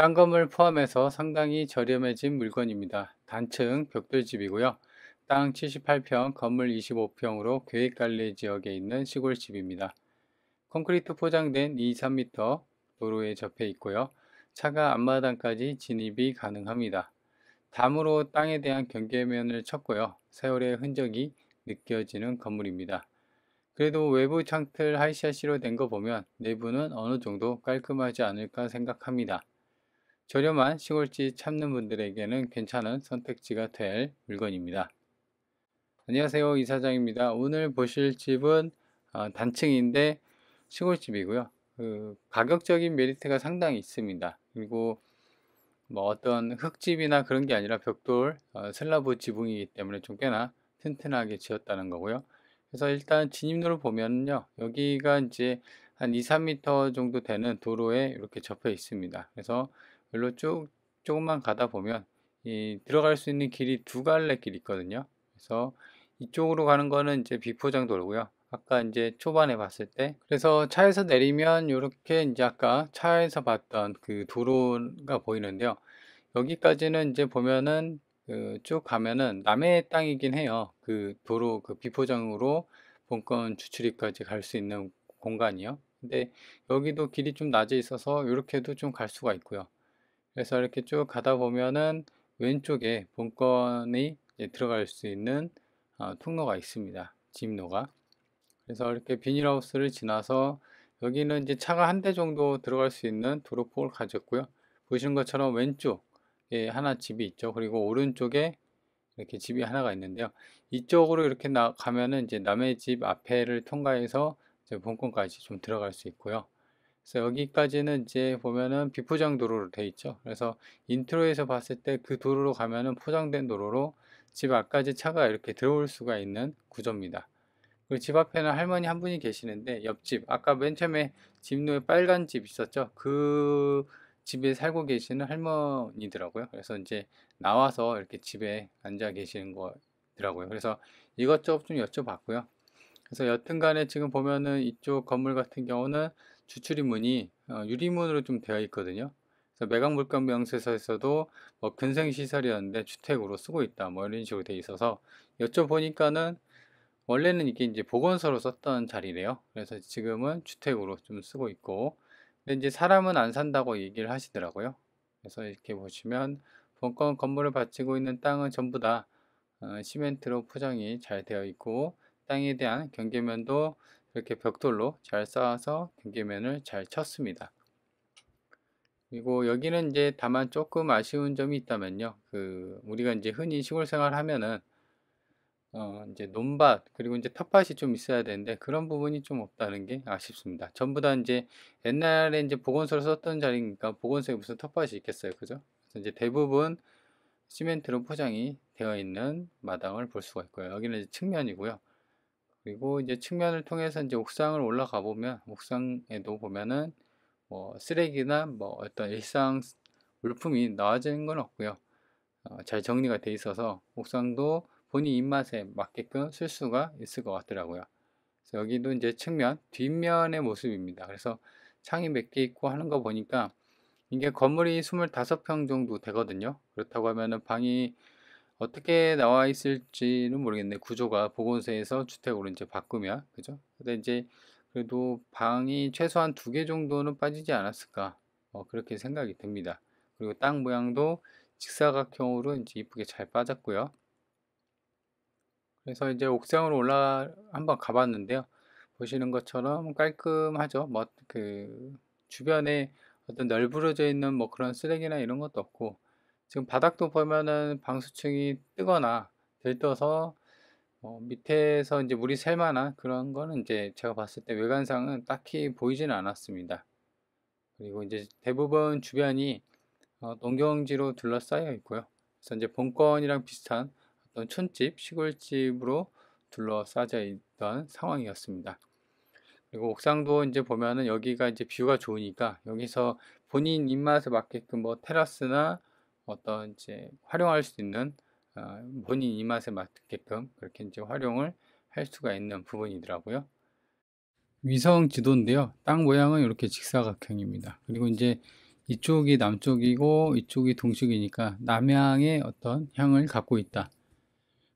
딴 건물 포함해서 상당히 저렴해진 물건입니다. 단층 벽돌집이고요. 땅 78평, 건물 25평으로 계획관리 지역에 있는 시골집입니다. 콘크리트 포장된 2, 3m 도로에 접해 있고요. 차가 앞마당까지 진입이 가능합니다. 담으로 땅에 대한 경계면을 쳤고요. 세월의 흔적이 느껴지는 건물입니다. 그래도 외부 창틀 하이샤시로 된 거 보면 내부는 어느 정도 깔끔하지 않을까 생각합니다. 저렴한 시골집 찾는 분들에게는 괜찮은 선택지가 될 물건입니다. 안녕하세요, 이사장입니다. 오늘 보실 집은 단층인데 시골집이고요. 가격적인 메리트가 상당히 있습니다. 그리고 뭐 어떤 흙집이나 그런 게 아니라 벽돌, 슬라브 지붕이기 때문에 좀 꽤나 튼튼하게 지었다는 거고요. 그래서 일단 진입로를 보면요, 여기가 이제 한 2, 3m 정도 되는 도로에 이렇게 접해 있습니다. 그래서 여기로 조금만 가다 보면 들어갈 수 있는 길이 두 갈래 길이 있거든요. 그래서 이쪽으로 가는 거는 이제 비포장 도로고요. 아까 이제 초반에 봤을 때, 그래서 차에서 내리면 이렇게 이제 아까 차에서 봤던 그 도로가 보이는데요. 여기까지는 이제 보면은 쭉 가면은 남의 땅이긴 해요. 그 도로 그 비포장으로 본권 주출입까지 갈 수 있는 공간이요. 근데 여기도 길이 좀 낮아 있어서 이렇게도 좀 갈 수가 있고요. 그래서 이렇게 쭉 가다 보면은 왼쪽에 본권이 들어갈 수 있는 통로가 있습니다. 진입로가. 그래서 이렇게 비닐하우스를 지나서 여기는 이제 차가 한 대 정도 들어갈 수 있는 도로폭을 가졌고요. 보시는 것처럼 왼쪽에 하나 집이 있죠. 그리고 오른쪽에 이렇게 집이 하나가 있는데요. 이쪽으로 이렇게 가면은 이제 남의 집 앞에를 통과해서 이제 본권까지 좀 들어갈 수 있고요. 그래서 여기까지는 이제 보면은 비포장 도로로 되어 있죠. 그래서 인트로에서 봤을 때 그 도로로 가면은 포장된 도로로 집 앞까지 차가 이렇게 들어올 수가 있는 구조입니다. 그리고 집 앞에는 할머니 한 분이 계시는데 옆집 아까 맨 처음에 집로에 빨간 집 있었죠. 그 집에 살고 계시는 할머니더라고요. 그래서 이제 나와서 이렇게 집에 앉아 계시는 거더라고요. 그래서 이것저것 좀 여쭤봤고요. 그래서 여튼간에 지금 보면은 이쪽 건물 같은 경우는 주출입문이 유리문으로 좀 되어 있거든요. 그래서 매각물건 명세서에서도 뭐 근생시설이었는데 주택으로 쓰고 있다 뭐 이런 식으로 되어 있어서 여쭤보니까는 원래는 이게 이제 보건소로 썼던 자리래요. 그래서 지금은 주택으로 좀 쓰고 있고, 근데 이제 사람은 안 산다고 얘기를 하시더라고요. 그래서 이렇게 보시면 본건 건물을 바치고 있는 땅은 전부 다 시멘트로 포장이 잘 되어 있고, 땅에 대한 경계면도 이렇게 벽돌로 잘 쌓아서 경계면을 잘 쳤습니다. 그리고 여기는 이제 다만 조금 아쉬운 점이 있다면요. 우리가 이제 흔히 시골 생활 하면은 이제 논밭 그리고 이제 텃밭이 좀 있어야 되는데 그런 부분이 좀 없다는 게 아쉽습니다. 전부 다 이제 옛날에 이제 보건소를 썼던 자리니까 보건소에 무슨 텃밭이 있겠어요, 그죠? 그래서 이제 대부분 시멘트로 포장이 되어 있는 마당을 볼 수가 있고요. 여기는 이제 측면이고요. 그리고 이제 측면을 통해서 이제 옥상을 올라가 보면 옥상에도 보면은 뭐 쓰레기나 뭐 어떤 일상 물품이 나와지는 건 없고요. 잘 정리가 돼 있어서 옥상도 본인 입맛에 맞게끔 쓸 수가 있을 것 같더라고요. 그래서 여기도 이제 측면, 뒷면의 모습입니다. 그래서 창이 몇 개 있고 하는 거 보니까 이게 건물이 25평 정도 되거든요. 그렇다고 하면은 방이 어떻게 나와 있을지는 모르겠네. 구조가 보건소에서 주택으로 이제 바꾸면, 그죠? 근데 이제 그래도 방이 최소한 2개 정도는 빠지지 않았을까. 그렇게 생각이 듭니다. 그리고 땅 모양도 직사각형으로 이제 이쁘게 잘 빠졌고요. 그래서 이제 옥상으로 한번 가봤는데요. 보시는 것처럼 깔끔하죠. 뭐 주변에 어떤 널브러져 있는 뭐 그런 쓰레기나 이런 것도 없고 지금 바닥도 보면은 방수층이 뜨거나 들떠서 밑에서 이제 물이 샐 만한 그런 거는 이제 제가 봤을 때 외관상은 딱히 보이지는 않았습니다. 그리고 이제 대부분 주변이 농경지로 둘러싸여 있고요. 그래서 이제 본권이랑 비슷한 어떤 촌집, 시골집으로 둘러싸여 있던 상황이었습니다. 그리고 옥상도 이제 보면은 여기가 이제 뷰가 좋으니까 여기서 본인 입맛에 맞게끔 뭐 테라스나 어떤 이제 활용할 수 있는 본인 입맛에 맞게끔 그렇게 이제 활용을 할 수가 있는 부분이더라고요. 위성 지도인데요. 땅 모양은 이렇게 직사각형입니다. 그리고 이제 이쪽이 남쪽이고 이쪽이 동쪽이니까 남향의 어떤 향을 갖고 있다.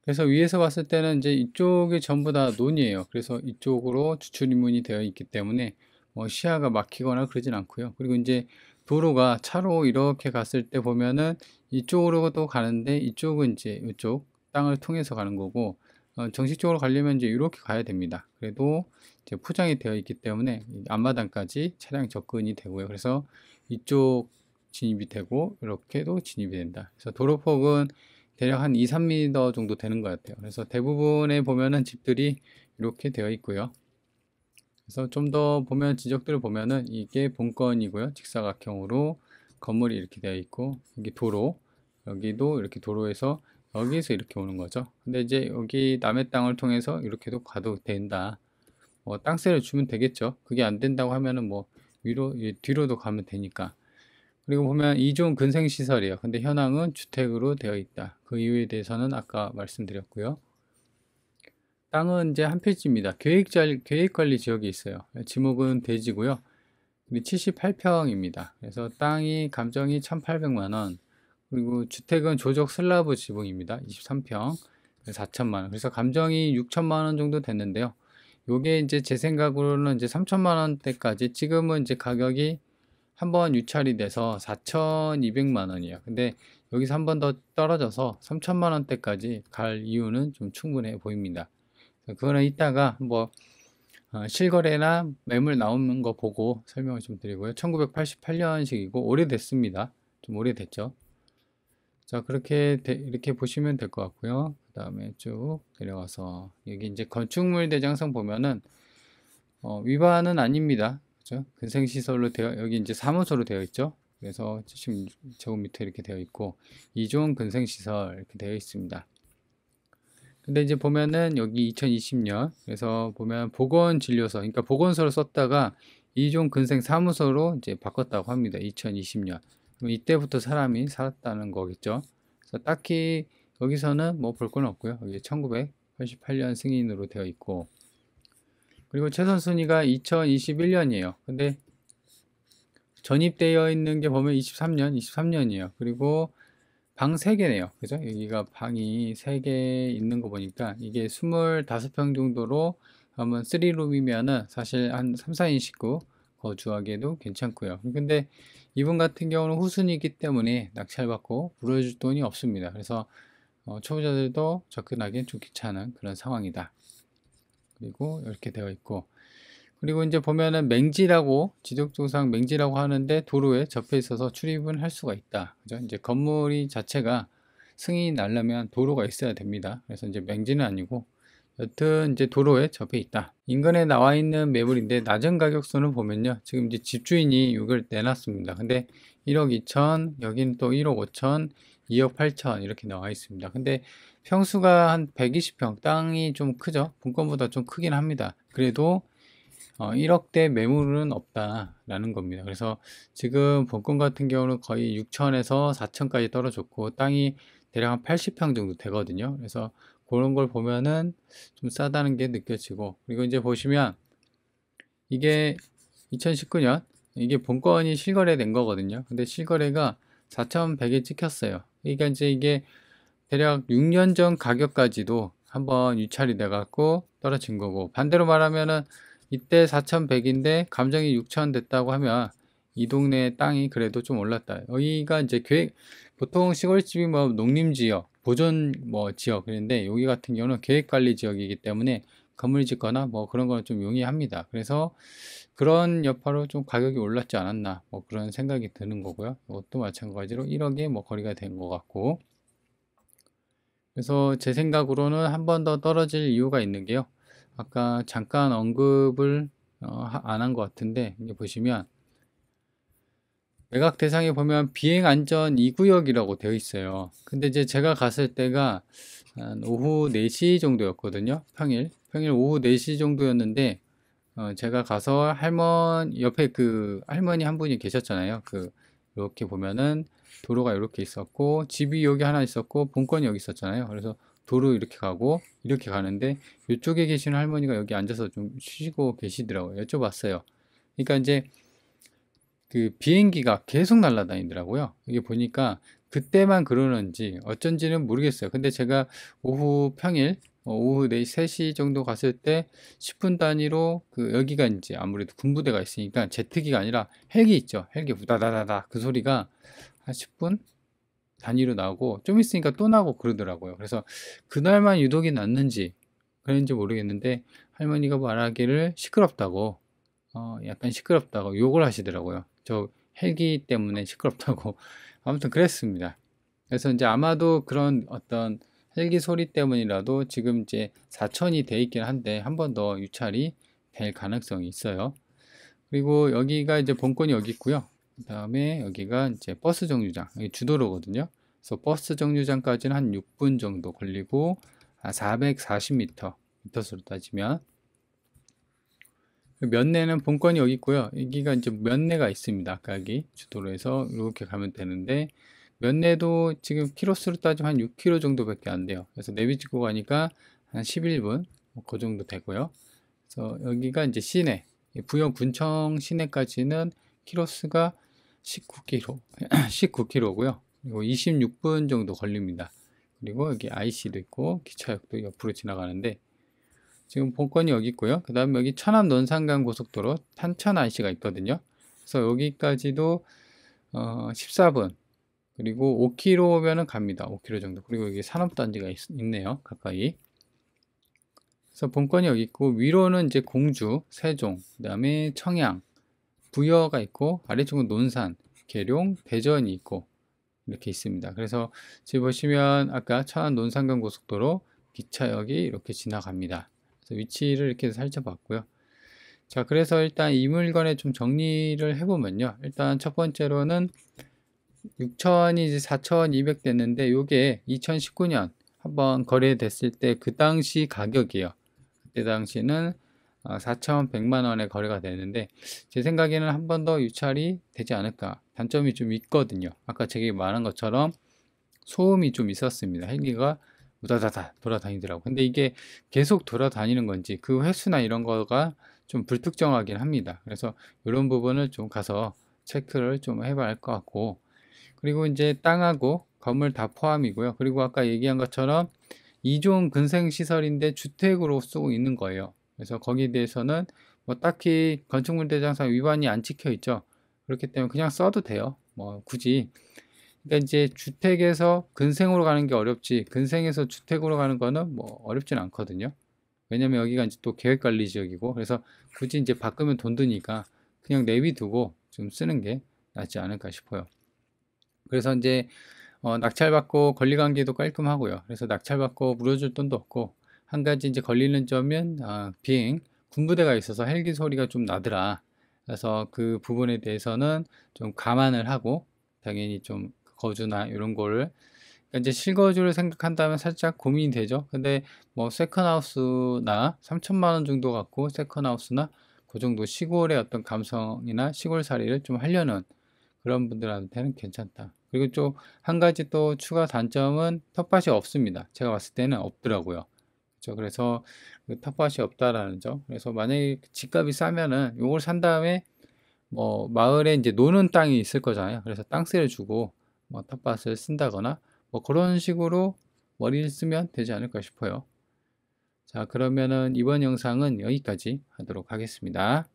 그래서 위에서 봤을 때는 이제 이쪽이 전부 다 논이에요. 그래서 이쪽으로 주출입문이 되어 있기 때문에 뭐 시야가 막히거나 그러진 않고요. 그리고 이제 도로가 차로 이렇게 갔을 때 보면은 이쪽으로도 가는데 이쪽은 이제 이쪽 땅을 통해서 가는 거고, 정식적으로 가려면 이제 이렇게 가야 됩니다. 그래도 이제 포장이 되어 있기 때문에 앞마당까지 차량 접근이 되고요. 그래서 이쪽 진입이 되고 이렇게도 진입이 된다. 그래서 도로폭은 대략 한 2, 3m 정도 되는 것 같아요. 그래서 대부분에 보면은 집들이 이렇게 되어 있고요. 그래서 좀 더 보면 지적들을 보면은 이게 본건이고요. 직사각형으로 건물이 이렇게 되어 있고, 여기 도로, 여기도 이렇게 도로에서 여기서 이렇게 오는 거죠. 근데 이제 여기 남의 땅을 통해서 이렇게도 가도 된다. 뭐 땅세를 주면 되겠죠. 그게 안 된다고 하면은 뭐 위로, 뒤로도 가면 되니까. 그리고 보면 2종 근생시설이에요. 근데 현황은 주택으로 되어 있다. 그 이유에 대해서는 아까 말씀드렸고요. 땅은 이제 한 필지입니다. 계획관리 지역이 있어요. 지목은 대지고요. 78평입니다. 그래서 땅이 감정이 1,800만원, 그리고 주택은 조적 슬라브 지붕입니다. 23평, 4천만원. 그래서 감정이 6천만원 정도 됐는데요. 요게 이제 제 생각으로는 이제 3천만원대까지, 지금은 이제 가격이 한번 유찰이 돼서 4,200만원이에요. 근데 여기서 한 번 더 떨어져서 3천만원대까지 갈 이유는 좀 충분해 보입니다. 그거는 이따가 뭐 실거래나 매물 나오는 거 보고 설명을 좀 드리고요. 1988년식이고 오래됐습니다. 좀 오래됐죠. 자, 그렇게 이렇게 보시면 될 것 같고요. 그 다음에 쭉 내려가서 여기 이제 건축물 대장성 보면은 위반은 아닙니다. 그죠? 근생시설로 여기 이제 사무소로 되어 있죠. 그래서 76제곱미터 이렇게 되어 있고 2종 근생시설 이렇게 되어 있습니다. 근데 이제 보면은 여기 2020년, 그래서 보면 보건진료소, 그러니까 보건소로 썼다가 2종 근생 사무소로 이제 바꿨다고 합니다. 2020년. 그럼 이때부터 사람이 살았다는 거겠죠. 그래서 딱히 여기서는 뭐 볼 건 없고요. 여기 1988년 승인으로 되어 있고, 그리고 최선 순위가 2021년이에요. 근데 전입되어 있는 게 보면 23년이에요. 그리고 방 3개네요. 그죠? 여기가 방이 3개 있는 거 보니까 이게 25평 정도로 하면 3룸이면은 사실 한 3, 4인 식구 거주하기에도 괜찮고요. 근데 이분 같은 경우는 후순이기 때문에 낙찰받고 물어줄 돈이 없습니다. 그래서 초보자들도 접근하기엔 좀 귀찮은 그런 상황이다. 그리고 이렇게 되어 있고, 그리고 이제 보면은 맹지라고, 지적조상 맹지라고 하는데 도로에 접해 있어서 출입은 할 수가 있다. 그죠? 이제 건물이 자체가 승인이 나려면 도로가 있어야 됩니다. 그래서 이제 맹지는 아니고 여튼 이제 도로에 접해 있다. 인근에 나와 있는 매물인데 낮은 가격선을 보면요. 지금 이제 집주인이 이걸 내놨습니다. 근데 1억 2천, 여기는 또 1억 5천, 2억 8천 이렇게 나와 있습니다. 근데 평수가 한 120평, 땅이 좀 크죠? 본건보다 좀 크긴 합니다. 그래도 1억대 매물은 없다라는 겁니다. 그래서 지금 본건 같은 경우는 거의 6천에서 4천까지 떨어졌고 땅이 대략 한 80평 정도 되거든요. 그래서 그런 걸 보면은 좀 싸다는 게 느껴지고, 그리고 이제 보시면 이게 2019년 이게 본건이 실거래된 거거든요. 근데 실거래가 4,100에 찍혔어요. 그러니까 이제 이게 대략 6년 전 가격까지도 한번 유찰이 돼 갖고 떨어진 거고, 반대로 말하면은 이때 4,100인데 감정이 6,000 됐다고 하면 이 동네 땅이 그래도 좀 올랐다. 여기가 이제 보통 시골집이 뭐 농림지역, 보존 뭐 지역, 그런데 여기 같은 경우는 계획관리 지역이기 때문에 건물 짓거나 뭐 그런 거는 좀 용이합니다. 그래서 그런 여파로 좀 가격이 올랐지 않았나, 뭐 그런 생각이 드는 거고요. 이것도 마찬가지로 1억에 뭐 거래가 된 것 같고, 그래서 제 생각으로는 한 번 더 떨어질 이유가 있는 게요. 아까 잠깐 언급을 안 한 것 같은데, 이게 보시면 매각 대상에 보면 비행 안전 2구역이라고 되어 있어요. 근데 이제 제가 갔을 때가 한 오후 4시 정도였거든요. 평일 오후 4시 정도였는데, 제가 가서 옆에 그 할머니 한 분이 계셨잖아요. 이렇게 보면은 도로가 이렇게 있었고, 집이 여기 하나 있었고, 본건이 여기 있었잖아요. 그래서 도로 이렇게 가고, 이렇게 가는데, 이쪽에 계시는 할머니가 여기 앉아서 좀 쉬고 계시더라고요. 여쭤봤어요. 그러니까 이제 그 비행기가 계속 날아다니더라고요. 이게 보니까 그때만 그러는지 어쩐지는 모르겠어요. 근데 제가 오후 평일 오후 3시 정도 갔을 때 10분 단위로 그 여기가 이제 아무래도 군부대가 있으니까 제트기가 아니라 헬기 있죠. 헬기 우다다다다 그 소리가 한 10분 단위로 나오고 좀 있으니까 또 나고 그러더라고요. 그래서 그날만 유독이 났는지 그랬는지 모르겠는데 할머니가 말하기를 시끄럽다고 약간 시끄럽다고 욕을 하시더라고요. 저 헬기 때문에 시끄럽다고. 아무튼 그랬습니다. 그래서 이제 아마도 그런 어떤 헬기 소리 때문이라도 지금 이제 4천이 돼 있긴 한데 한 번 더 유찰이 될 가능성이 있어요. 그리고 여기가 이제 본권이 여기 있고요. 그 다음에 여기가 이제 버스 정류장, 여기 주도로거든요. 그래서 버스 정류장까지는 한 6분 정도 걸리고, 440m, 미터수로 따지면. 면내는 본권이 여기 있고요. 여기가 이제 면내가 있습니다. 아까 여기 주도로에서 이렇게 가면 되는데, 면내도 지금 키로수로 따지면 한 6km 정도밖에 안 돼요. 그래서 내비 찍고 가니까 한 11분, 그 정도 되고요. 그래서 여기가 이제 시내, 부영 군청 시내까지는 키로수가 19km, 19km고요. 그리고 26분 정도 걸립니다. 그리고 여기 IC도 있고 기차역도 옆으로 지나가는데 지금 본건이 여기 있고요. 그 다음에 여기 천안 논산간 고속도로 탄천 IC가 있거든요. 그래서 여기까지도 14분 그리고 5km면은 갑니다. 5km 정도. 그리고 여기 산업단지가 있네요. 가까이. 그래서 본권이 여기 있고 위로는 이제 공주, 세종, 그 다음에 청양, 부여가 있고 아래쪽은 논산, 계룡, 대전이 있고 이렇게 있습니다. 그래서 지금 보시면 아까 천안 논산간 고속도로 기차역이 이렇게 지나갑니다. 그래서 위치를 이렇게 살펴봤고요. 자, 그래서 일단 이 물건에 좀 정리를 해보면요. 일단 첫 번째로는 6천이 이제 4,200 됐는데 이게 2019년 한번 거래됐을 때 그 당시 가격이에요. 그때 당시는 4,100만 원에 거래가 되는데 제 생각에는 한 번 더 유찰이 되지 않을까. 단점이 좀 있거든요. 아까 제가 말한 것처럼 소음이 좀 있었습니다. 헬기가 우다다다 돌아다니더라고. 근데 이게 계속 돌아다니는 건지 그 횟수나 이런 거가 좀 불특정하긴 합니다. 그래서 이런 부분을 좀 가서 체크를 좀 해봐야 할 것 같고 그리고 이제 땅하고 건물 다 포함이고요. 그리고 아까 얘기한 것처럼 2종 근생시설인데 주택으로 쓰고 있는 거예요. 그래서 거기에 대해서는 뭐 딱히 건축물대장상 위반이 안 찍혀 있죠. 그렇기 때문에 그냥 써도 돼요. 뭐 굳이. 그러니까 이제 주택에서 근생으로 가는 게 어렵지 근생에서 주택으로 가는 거는 뭐 어렵진 않거든요. 왜냐면 여기가 이제 또 계획관리 지역이고 그래서 굳이 이제 바꾸면 돈 드니까 그냥 내비두고 좀 쓰는 게 낫지 않을까 싶어요. 그래서 이제 낙찰받고 권리관계도 깔끔하고요. 그래서 낙찰받고 물어줄 돈도 없고 한 가지 이제 걸리는 점은 비행 군부대가 있어서 헬기 소리가 좀 나더라. 그래서 그 부분에 대해서는 좀 감안을 하고 당연히 좀 거주나 이런 거를 그러니까 이제 실거주를 생각한다면 살짝 고민이 되죠. 근데 뭐 세컨하우스나 3천만 원 정도 갖고 세컨하우스나 그 정도 시골의 어떤 감성이나 시골살이를 좀 하려는 그런 분들한테는 괜찮다. 그리고 좀 한 가지 또 추가 단점은 텃밭이 없습니다. 제가 봤을 때는 없더라고요. 그렇죠? 그래서 그 텃밭이 없다라는 점. 그래서 만약에 집값이 싸면은 요걸 산 다음에 뭐 마을에 이제 노는 땅이 있을 거잖아요. 그래서 땅세를 주고 뭐 텃밭을 쓴다거나 뭐 그런 식으로 머리를 쓰면 되지 않을까 싶어요. 자, 그러면은 이번 영상은 여기까지 하도록 하겠습니다.